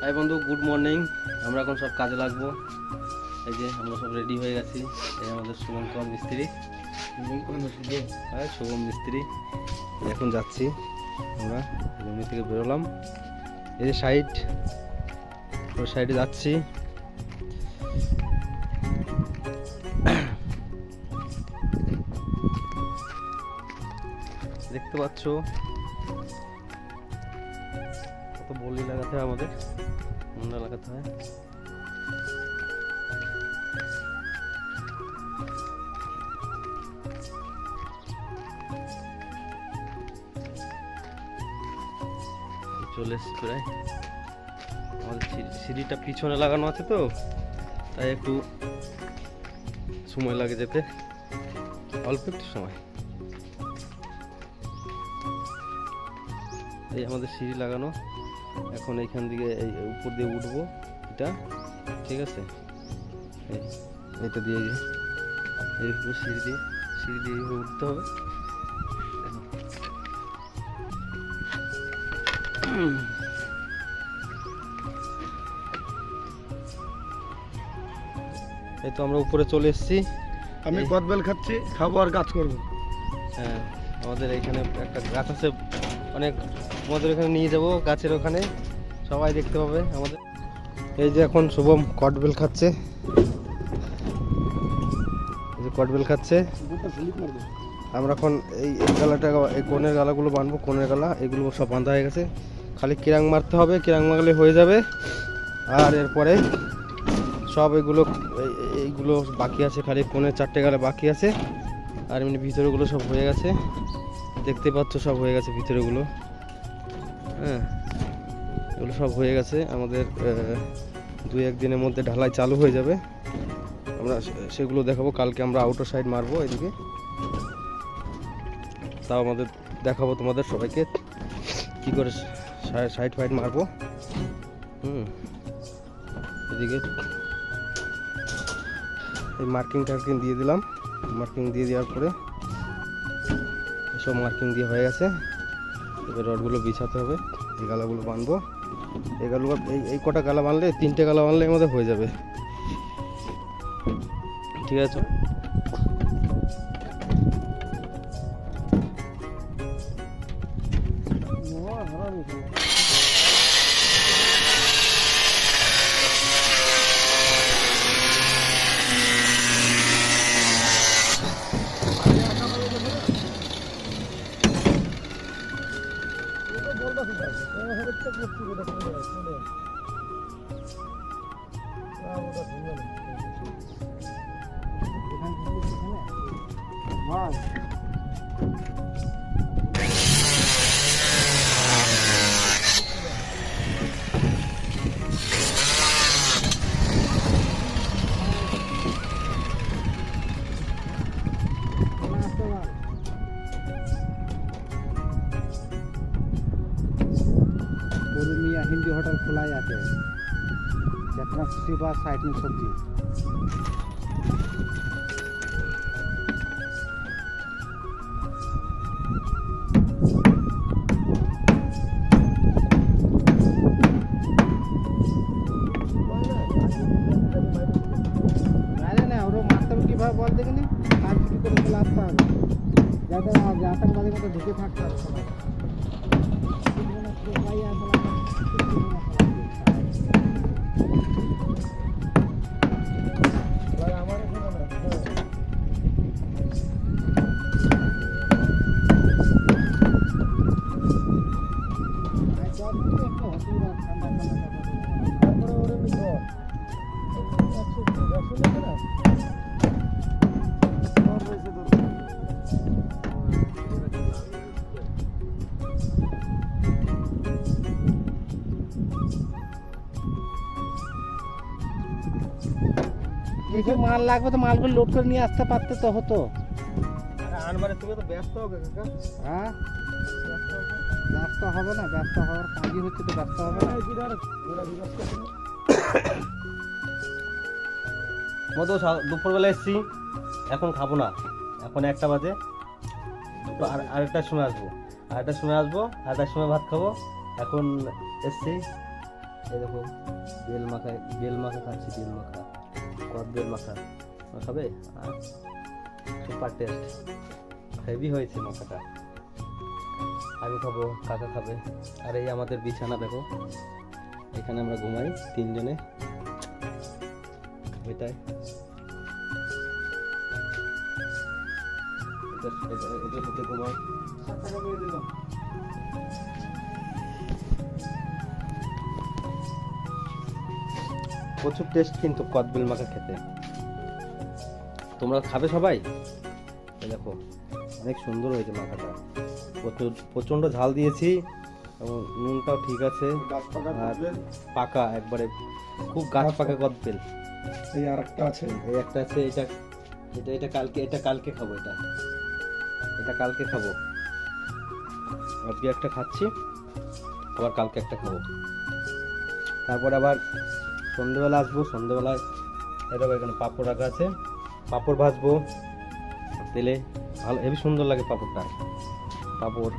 High বন্ধু, good morning. আমরা এখন সব কাজে লাগবো। এই যে আমরা সব রেডি হয়ে গেছি। এই আমাদের শুভঙ্কর মিস্ত্রি, হ্যাঁ শুভম মিস্ত্রি। এখন যাচ্ছি আমরা, জমি থেকে বেরোলাম। এই যে সাইড, ওই সাইডে যাচ্ছি। দেখতে পাচ্ছ কত বলি লাগাতে হয়, আমাদের মুন্ডা লাগাতে হয়। চলে এসছি প্রায়। আমাদের সিঁড়িটা পিছনে লাগানো আছে তো, তাই একটু সময় লাগে যেতে, অল্প একটু সময়। এই আমাদের সিঁড়ি লাগানো, এখন এইখান থেকে এই উপর দিয়ে উঠবো এটা, ঠিক আছে। এইটা দিয়ে এই সিঁড়ি দিয়ে উঠতে হবে। এই তো আমরা উপরে চলে এসেছি। আমি কদবেল খাচ্ছি, খাবো আর কাজ করবো। হ্যাঁ, আমাদের এখানে একটা গাছ আছে অনেক, আমাদের এখানে নিয়ে যাবো গাছের ওখানে, সবাই দেখতে পাবে আমাদের। এই যে এখন শুভম কটবেল খাচ্ছে, এই যে কটবেল খাচ্ছে। আমরা এখন এই গালাটা, এই কোণের গালাগুলো বাঁধবো, কোণের গালা এগুলো সব বাঁধা হয়ে গেছে, খালি কিরাং মারতে হবে, কিরাং মারলে হয়ে যাবে। আর এরপরে সব এইগুলো বাকি আছে, খালি কোণের 4টে গালা বাকি আছে। আর এমনি ভিতরেগুলো সব হয়ে গেছে, দেখতে পাচ্ছ সব হয়ে গেছে ভিতরেগুলো। হ্যাঁ, এগুলো সব হয়ে গেছে। আমাদের 2-1 দিনের মধ্যে ঢালাই চালু হয়ে যাবে। আমরা সেগুলো দেখাবো কালকে। আমরা আউটার সাইড মারবো এদিকে, তাও আমাদের দেখাবো তোমাদের সবাইকে কি করে সাইড ফাইড মারবো। এদিকে এই মার্কিং টার্কিং দিয়ে দিলাম। মার্কিং দিয়ে দেওয়ার পরে এসব মার্কিং দিয়ে হয়ে গেছে। এবার রডগুলো বিছাতে হবে, এই গালাগুলো বাঁধবো। এই গালাগুলো এই কটা গালা বাঁধলে, 3টে গালা বাঁধলে আমাদের হয়ে যাবে, ঠিক আছে। হিন্দি হোটেল খোলাই আছে, যেখানে খুশি বা সাইটিং সবজি। কিভাবে বল দেখিনি, কাজ ছুটি করে চলে আসতে হবে, যাতে আতঙ্কবাদীর মতো ঢুকে থাকতে হবে সবাই। দেখে মাল লাগবে তো মালগুলো লোড করে নিয়ে আসতে পারতে তো হতো। তুমি তো ব্যস্ত হবে কাকা। হ্যাঁ, ব্যস্ত হবে না, ব্যস্ত হওয়ার কাজই হচ্ছে তো, ব্যস্ত হবে না। মতো দুপুরবেলা এসছি, এখন খাবো না, এখন 1টা বাজে। আরেকটার সময় আসবো, আরেকটার সময় ভাত খাবো। এখন এসছি এই দেখো বেল মাখা খাচ্ছি, বেল মাখা, কদ বেল মাখা খাবে। আর সুপার টেস্ট, হেভি হয়েছে মাখাটা। আমি খাবো, কাকা খাবে। আর এই আমাদের বিছানা দেখো, এখানে আমরা ঘুমাই তিনজনে, এটাই এটার সাথে ঘুমাই। প্রচুর টেস্ট কিন্তু কদবেল মাখা খেতে। তোমরা খাবে সবাই? এই দেখো অনেক সুন্দর হয়েছে মাখাটা, প্রচণ্ড ঝাল দিয়েছি এবং নুনটাও ঠিক আছে। আর পাকা একবারে, খুব গাছ পাকা কদবেল। এই আর একটা আছে, এই একটা আছে, এটা এটা এটা কালকে, এটা কালকে খাবো, এটা কালকে খাবো। আজকে একটা খাচ্ছি, আবার কালকে একটা খাবো। তারপর আবার সন্ধ্যেবেলা আসবো, সন্ধ্যেবেলায় এটা এখানে পাঁপড় রাখা আছে, পাঁপড় ভাজবো তেলে, ভালো হেবি সুন্দর লাগে পাঁপড়টা। পাঁপড়,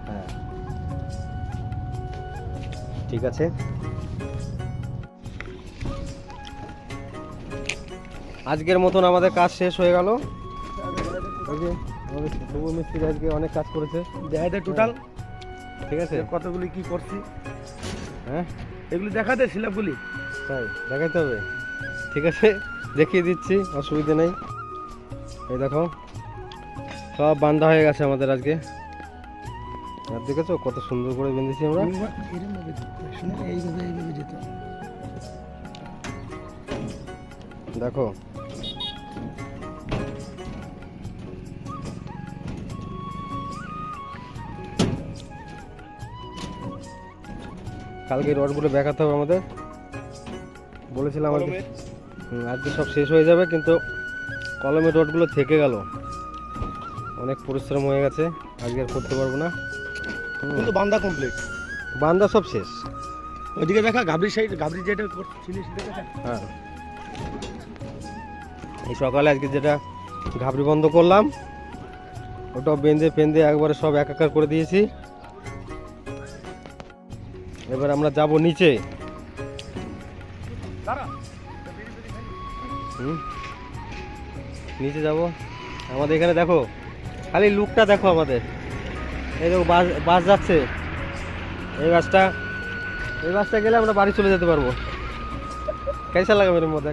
হ্যাঁ ঠিক আছে। আজকের মতন আমাদের কাজ শেষ হয়ে গেল। এই যে আমাদের শুভ মিস্ত্রি আজকে অনেক কাজ করেছে, দেখাতে টোটাল ঠিক আছে। কতগুলি কি করছি, হ্যাঁ এগুলি দেখাতে স্ল্যাবগুলি। তাই দেখাইতে হবে, ঠিক আছে দেখিয়ে দিচ্ছি, অসুবিধা নেই। এই দেখো সব বান্ধা হয়ে গেছে আমাদের আজকে। আর দেখেছো কত সুন্দর করে বেঁধেছি আমরা। এইভাবে যেত। দেখো কালকে রডগুলো দেখাতে হবে আমাদের, বলেছিলাম আজকে। আজকে সব শেষ হয়ে যাবে, কিন্তু কলমের রডগুলো থেকে গেল, অনেক পরিশ্রম হয়ে গেছে, আজকে আর করতে পারবো না। কিন্তু বান্দা কমপ্লিট, বান্দা সব শেষ। ওইদিকে দেখা গাবরি সাইড, গাবরি যেটা করছিলি সেটা দেখা। হ্যাঁ এই সকালে আজকে যেটা ঘাবড়ি বন্ধ করলাম, ওটাও বেঁধে পেঁধে একবারে সব একাকার করে দিয়েছি। এবার আমরা যাব নিচে। নিচে যাব আমাদের এখানে, দেখো খালি লুকটা দেখো আমাদের। এই দেখো বাস যাচ্ছে, এই বাসটা গেলে আমরা বাড়ি চলে যেতে পারবো। কেসা লাগে মেরে মধ্যে।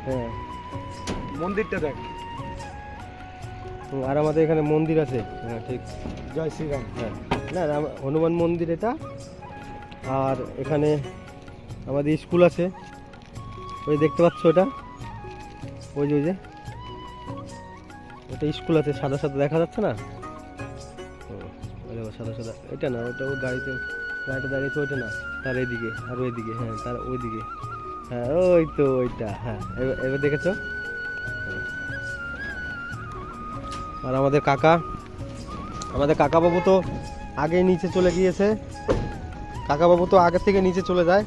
হ্যাঁ মন্দিরটা দেখ, আর আমাদের এখানে মন্দির আছে। হ্যাঁ ঠিক, জয় শ্রীরাম। হ্যাঁ না হনুমান মন্দির এটা। আর এখানে আমাদের স্কুল আছে, ওই দেখতে পাচ্ছ ওটা, ওই যে ওটা স্কুল আছে, সাদা সাদা দেখা যাচ্ছে না? সাদা সাদা এটা না, ওটা ওই গাড়িটা দাঁড়িয়েছে, ওইটা না, তার এইদিকে আর ওইদিকে, হ্যাঁ তার ওইদিকে, হ্যাঁ ওই তো ওইটা। হ্যাঁ এবার দেখেছো। আর আমাদের কাকাবাবু তো আগে নিচে চলে গিয়েছে, কাকাবাবু তো আগে থেকে নিচে চলে যায়,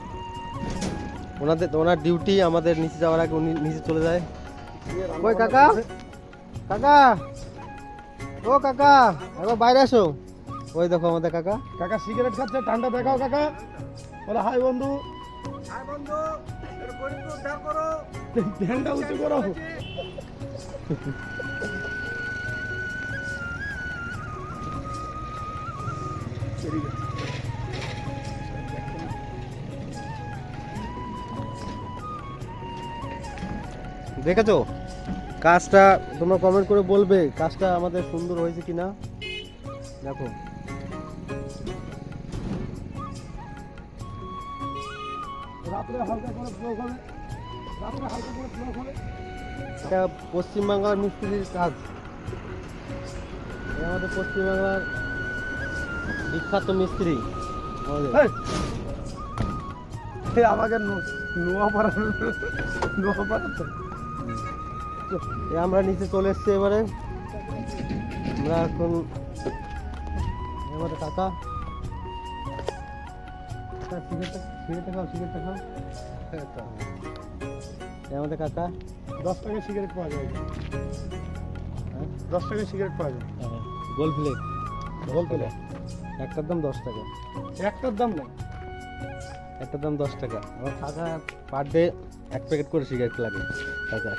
ওনার ডিউটি আমাদের নিচে যাওয়ার আগে উনি নিচে চলে যায়। ওই কাকা, ও কাকা একবার বাইরে আসো। ওই দেখো আমাদের কাকা সিগারেট খাচ্ছে, ঠান্ডা দেখাও কাকা। বলে হাই বন্ধু, ধ্যানটা উঁচু করো। দেখেছো কাজটা, তোমরা কমেন্ট করে বলবে কাজটা আমাদের সুন্দর হয়েছে কিনা। দেখো রাত্রে হালকা করে ফ্লো হবে, এটা পশ্চিমবাংলার মিস্ত্রির কাজ। আমাদের পশ্চিমবাংলার বিখ্যাত মিস্ত্রি আমাদের। আমাকে নোয়াপাড়া আমরা নিচে চলে এসছি। এবারে আমরা এখন আমাদের কাকা, সিগারেটটা খাও। আমাদের কাকা 10 টাকা সিগারেট পাওয়া যায়, 10 টাকা সিগারেট পাওয়া যায়। গোল ফ্লেক বলতে একটার দাম 10 টাকা, একটার দাম নেই। একটার দাম 10 টাকা। আমার কাকা পার ডে 1 প্যাকেট করে সিগারেট লাগে কাকা।